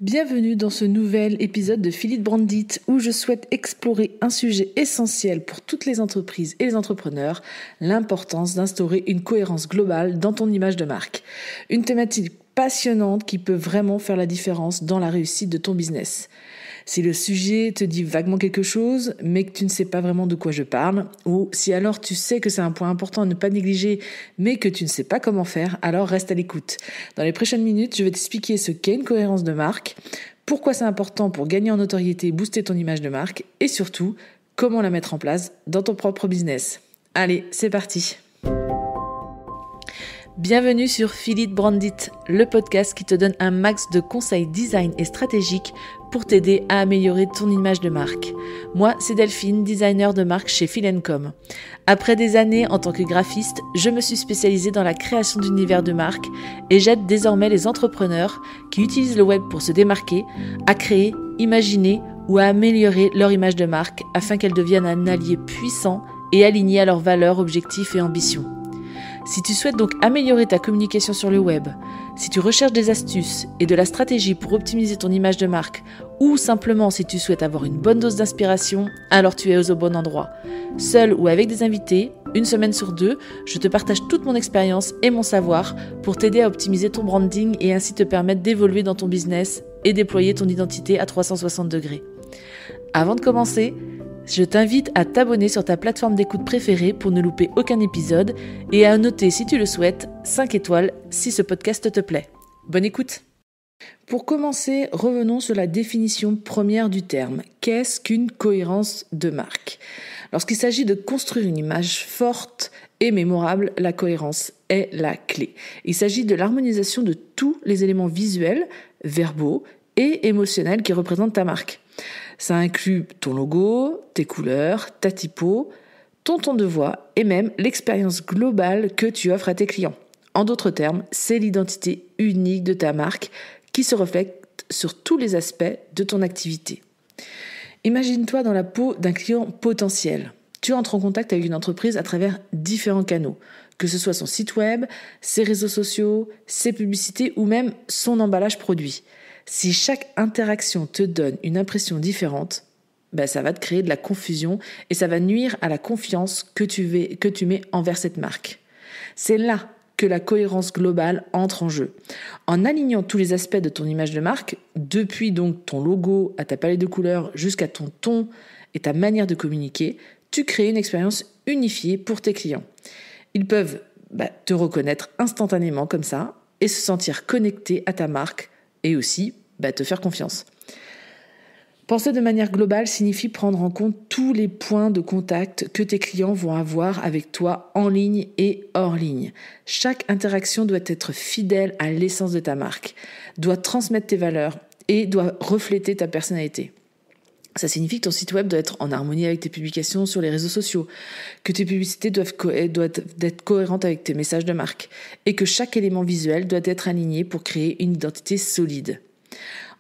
Bienvenue dans ce nouvel épisode de Philippe Brandit où je souhaite explorer un sujet essentiel pour toutes les entreprises et les entrepreneurs, l'importance d'instaurer une cohérence globale dans ton image de marque. Une thématique passionnante qui peut vraiment faire la différence dans la réussite de ton business. Si le sujet te dit vaguement quelque chose, mais que tu ne sais pas vraiment de quoi je parle, ou si alors tu sais que c'est un point important à ne pas négliger, mais que tu ne sais pas comment faire, alors reste à l'écoute. Dans les prochaines minutes, je vais t'expliquer ce qu'est une cohérence de marque, pourquoi c'est important pour gagner en notoriété et booster ton image de marque, et surtout, comment la mettre en place dans ton propre business. Allez, c'est parti! Bienvenue sur Philippe Brandit, le podcast qui te donne un max de conseils design et stratégiques pour t'aider à améliorer ton image de marque. Moi, c'est Delphine, designer de marque chez Philencom. Après des années en tant que graphiste, je me suis spécialisée dans la création d'univers de marque et j'aide désormais les entrepreneurs qui utilisent le web pour se démarquer à créer, imaginer ou à améliorer leur image de marque afin qu'elle devienne un allié puissant et aligné à leurs valeurs, objectifs et ambitions. Si tu souhaites donc améliorer ta communication sur le web, si tu recherches des astuces et de la stratégie pour optimiser ton image de marque, ou simplement si tu souhaites avoir une bonne dose d'inspiration, alors tu es au bon endroit. Seul ou avec des invités, une semaine sur 2, je te partage toute mon expérience et mon savoir pour t'aider à optimiser ton branding et ainsi te permettre d'évoluer dans ton business et déployer ton identité à 360 degrés. Avant de commencer, je t'invite à t'abonner sur ta plateforme d'écoute préférée pour ne louper aucun épisode et à noter, si tu le souhaites, 5 étoiles si ce podcast te plaît. Bonne écoute! Pour commencer, revenons sur la définition première du terme. Qu'est-ce qu'une cohérence de marque ? Lorsqu'il s'agit de construire une image forte et mémorable, la cohérence est la clé. Il s'agit de l'harmonisation de tous les éléments visuels, verbaux et émotionnels qui représentent ta marque. Ça inclut ton logo, tes couleurs, ta typo, ton ton de voix et même l'expérience globale que tu offres à tes clients. En d'autres termes, c'est l'identité unique de ta marque qui se reflète sur tous les aspects de ton activité. Imagine-toi dans la peau d'un client potentiel. Tu entres en contact avec une entreprise à travers différents canaux, que ce soit son site web, ses réseaux sociaux, ses publicités ou même son emballage produit. Si chaque interaction te donne une impression différente, ça va te créer de la confusion et ça va nuire à la confiance que tu mets envers cette marque. C'est là que la cohérence globale entre en jeu. En alignant tous les aspects de ton image de marque, depuis donc ton logo à ta palette de couleurs jusqu'à ton ton et ta manière de communiquer, tu crées une expérience unifiée pour tes clients. Ils peuvent te reconnaître instantanément comme ça et se sentir connectés à ta marque et aussi te faire confiance. Penser de manière globale signifie prendre en compte tous les points de contact que tes clients vont avoir avec toi en ligne et hors ligne. Chaque interaction doit être fidèle à l'essence de ta marque, doit transmettre tes valeurs et doit refléter ta personnalité. Ça signifie que ton site web doit être en harmonie avec tes publications sur les réseaux sociaux, que tes publicités doivent être cohérentes avec tes messages de marque et que chaque élément visuel doit être aligné pour créer une identité solide.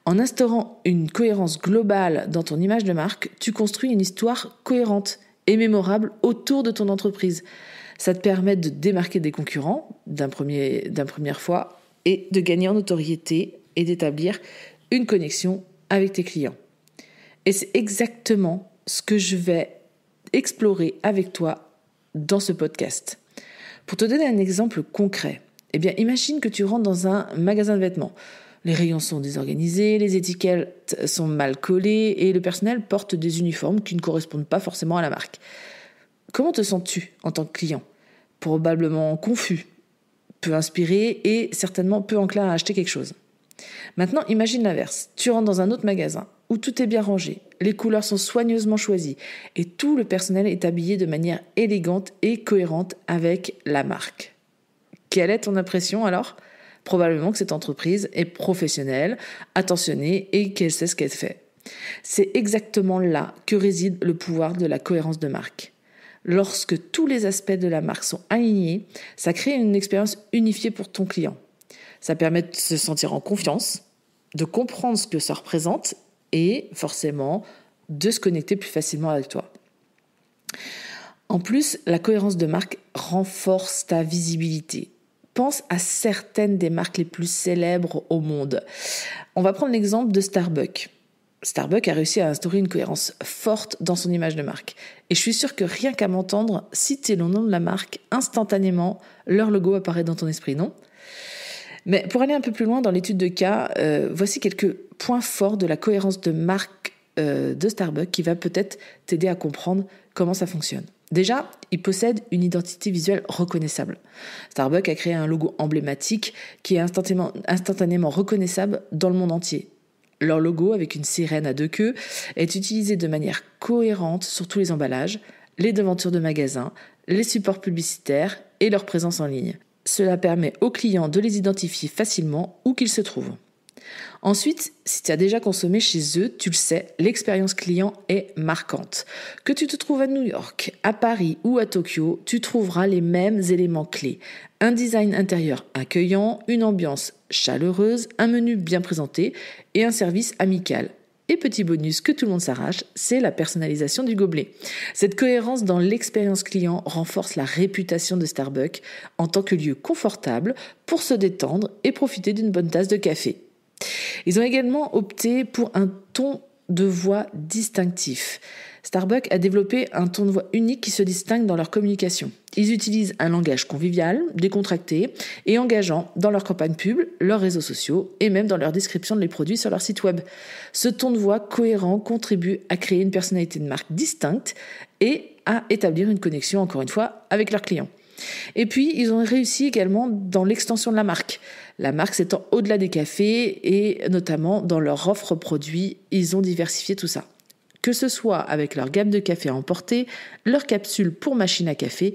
En instaurant une cohérence globale dans ton image de marque, tu construis une histoire cohérente et mémorable autour de ton entreprise. Ça te permet de te démarquer des concurrents d'une première fois et de gagner en notoriété et d'établir une connexion avec tes clients. Et c'est exactement ce que je vais explorer avec toi dans ce podcast. Pour te donner un exemple concret, imagine que tu rentres dans un magasin de vêtements. Les rayons sont désorganisés, les étiquettes sont mal collées et le personnel porte des uniformes qui ne correspondent pas forcément à la marque. Comment te sens-tu en tant que client ? Probablement confus, peu inspiré et certainement peu enclin à acheter quelque chose. Maintenant, imagine l'inverse. Tu rentres dans un autre magasin où tout est bien rangé, les couleurs sont soigneusement choisies et tout le personnel est habillé de manière élégante et cohérente avec la marque. Quelle est ton impression alors ? Probablement que cette entreprise est professionnelle, attentionnée et qu'elle sait ce qu'elle fait. C'est exactement là que réside le pouvoir de la cohérence de marque. Lorsque tous les aspects de la marque sont alignés, ça crée une expérience unifiée pour ton client. Ça permet de se sentir en confiance, de comprendre ce que ça représente et forcément de se connecter plus facilement avec toi. En plus, la cohérence de marque renforce ta visibilité. pense à certaines des marques les plus célèbres au monde. On va prendre l'exemple de Starbucks. Starbucks a réussi à instaurer une cohérence forte dans son image de marque. Et je suis sûre que rien qu'à m'entendre citer le nom de la marque, instantanément, leur logo apparaît dans ton esprit, non ? Mais pour aller un peu plus loin dans l'étude de cas, voici quelques points forts de la cohérence de marque de Starbucks qui va peut-être t'aider à comprendre comment ça fonctionne. Déjà, ils possèdent une identité visuelle reconnaissable. Starbucks a créé un logo emblématique qui est instantanément reconnaissable dans le monde entier. Leur logo, avec une sirène à 2 queues, est utilisé de manière cohérente sur tous les emballages, les devantures de magasins, les supports publicitaires et leur présence en ligne. Cela permet aux clients de les identifier facilement où qu'ils se trouvent. Ensuite, si tu as déjà consommé chez eux, tu le sais, l'expérience client est marquante. Que tu te trouves à New York, à Paris ou à Tokyo, tu trouveras les mêmes éléments clés. Un design intérieur accueillant, une ambiance chaleureuse, un menu bien présenté et un service amical. Et petit bonus que tout le monde s'arrache, c'est la personnalisation du gobelet. Cette cohérence dans l'expérience client renforce la réputation de Starbucks en tant que lieu confortable pour se détendre et profiter d'une bonne tasse de café. Ils ont également opté pour un ton de voix distinctif. Starbucks a développé un ton de voix unique qui se distingue dans leur communication. Ils utilisent un langage convivial, décontracté et engageant dans leur campagne pub, leurs réseaux sociaux et même dans leur description de les produits sur leur site web. Ce ton de voix cohérent contribue à créer une personnalité de marque distincte et à établir une connexion, encore une fois, avec leurs clients. Et puis, ils ont réussi également dans l'extension de la marque. La marque s'étend au-delà des cafés et notamment dans leur offre produits, ils ont diversifié tout ça. Que ce soit avec leur gamme de café à emporter, leurs capsules pour machine à café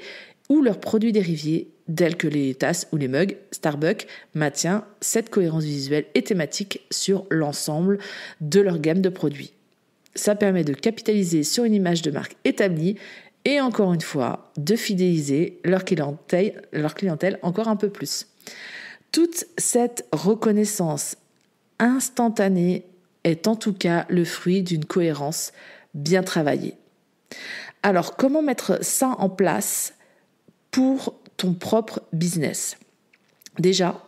ou leurs produits dérivés tels que les tasses ou les mugs, Starbucks maintient cette cohérence visuelle et thématique sur l'ensemble de leur gamme de produits. Ça permet de capitaliser sur une image de marque établie et encore une fois, de fidéliser leur clientèle encore un peu plus. Toute cette reconnaissance instantanée est en tout cas le fruit d'une cohérence bien travaillée. Alors, comment mettre ça en place pour ton propre business ? Déjà,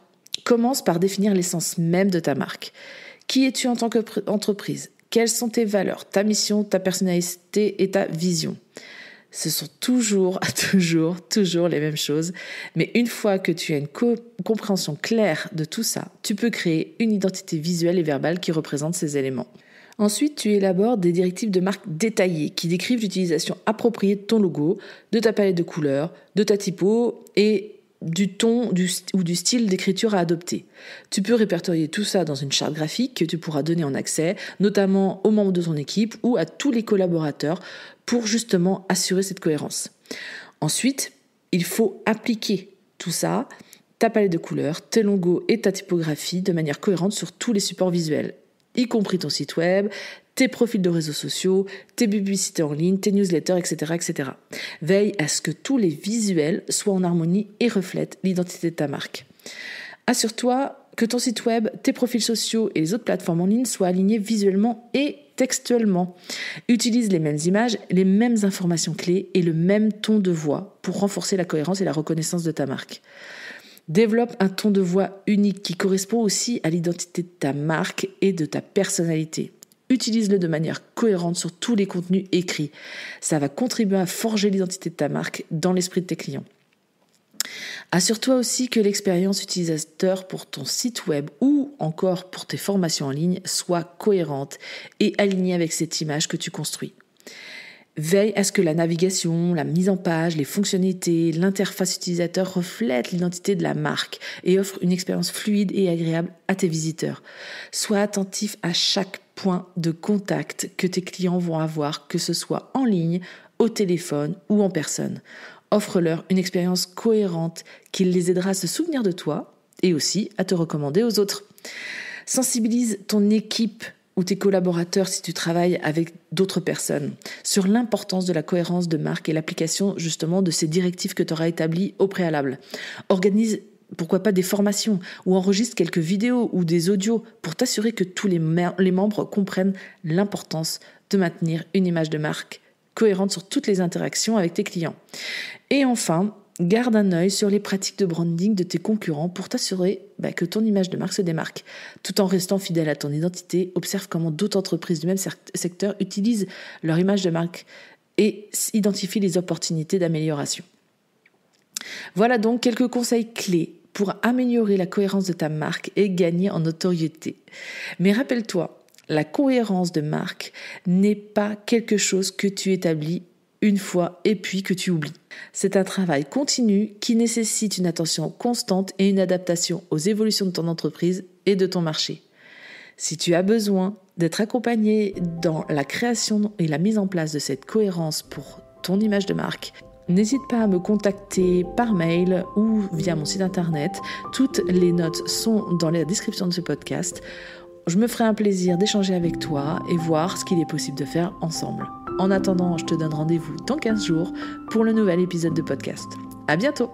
commence par définir l'essence même de ta marque. Qui es-tu en tant qu'entreprise ? Quelles sont tes valeurs, ta mission, ta personnalité et ta vision ? Ce sont toujours les mêmes choses. Mais une fois que tu as une compréhension claire de tout ça, tu peux créer une identité visuelle et verbale qui représente ces éléments. Ensuite, tu élabores des directives de marque détaillées qui décrivent l'utilisation appropriée de ton logo, de ta palette de couleurs, de ta typo et du ton ou du style d'écriture à adopter. Tu peux répertorier tout ça dans une charte graphique que tu pourras donner en accès, notamment aux membres de ton équipe ou à tous les collaborateurs pour justement assurer cette cohérence. Ensuite, il faut appliquer tout ça, ta palette de couleurs, tes logos et ta typographie de manière cohérente sur tous les supports visuels, y compris ton site web, tes profils de réseaux sociaux, tes publicités en ligne, tes newsletters, etc., etc. Veille à ce que tous les visuels soient en harmonie et reflètent l'identité de ta marque. Assure-toi que ton site web, tes profils sociaux et les autres plateformes en ligne soient alignés visuellement et textuellement. Utilise les mêmes images, les mêmes informations clés et le même ton de voix pour renforcer la cohérence et la reconnaissance de ta marque. Développe un ton de voix unique qui correspond aussi à l'identité de ta marque et de ta personnalité. Utilise-le de manière cohérente sur tous les contenus écrits. Ça va contribuer à forger l'identité de ta marque dans l'esprit de tes clients. Assure-toi aussi que l'expérience utilisateur pour ton site web ou encore pour tes formations en ligne soit cohérente et alignée avec cette image que tu construis. Veille à ce que la navigation, la mise en page, les fonctionnalités, l'interface utilisateur reflètent l'identité de la marque et offrent une expérience fluide et agréable à tes visiteurs. Sois attentif à chaque point de contact que tes clients vont avoir, que ce soit en ligne, au téléphone ou en personne. Offre-leur une expérience cohérente qui les aidera à se souvenir de toi et aussi à te recommander aux autres. Sensibilise ton équipe ou tes collaborateurs si tu travailles avec d'autres personnes sur l'importance de la cohérence de marque et l'application justement de ces directives que tu auras établies au préalable. Organise pourquoi pas des formations ou enregistre quelques vidéos ou des audios pour t'assurer que tous les membres comprennent l'importance de maintenir une image de marque cohérente sur toutes les interactions avec tes clients. Et enfin, garde un œil sur les pratiques de branding de tes concurrents pour t'assurer que ton image de marque se démarque. Tout en restant fidèle à ton identité, observe comment d'autres entreprises du même secteur utilisent leur image de marque et identifie les opportunités d'amélioration. Voilà donc quelques conseils clés pour améliorer la cohérence de ta marque et gagner en notoriété. Mais rappelle-toi, la cohérence de marque n'est pas quelque chose que tu établis une fois et puis que tu oublies. C'est un travail continu qui nécessite une attention constante et une adaptation aux évolutions de ton entreprise et de ton marché. Si tu as besoin d'être accompagné dans la création et la mise en place de cette cohérence pour ton image de marque, n'hésite pas à me contacter par mail ou via mon site internet. Toutes les notes sont dans la description de ce podcast. Je me ferai un plaisir d'échanger avec toi et voir ce qu'il est possible de faire ensemble. En attendant, je te donne rendez-vous dans 15 jours pour le nouvel épisode de podcast. À bientôt!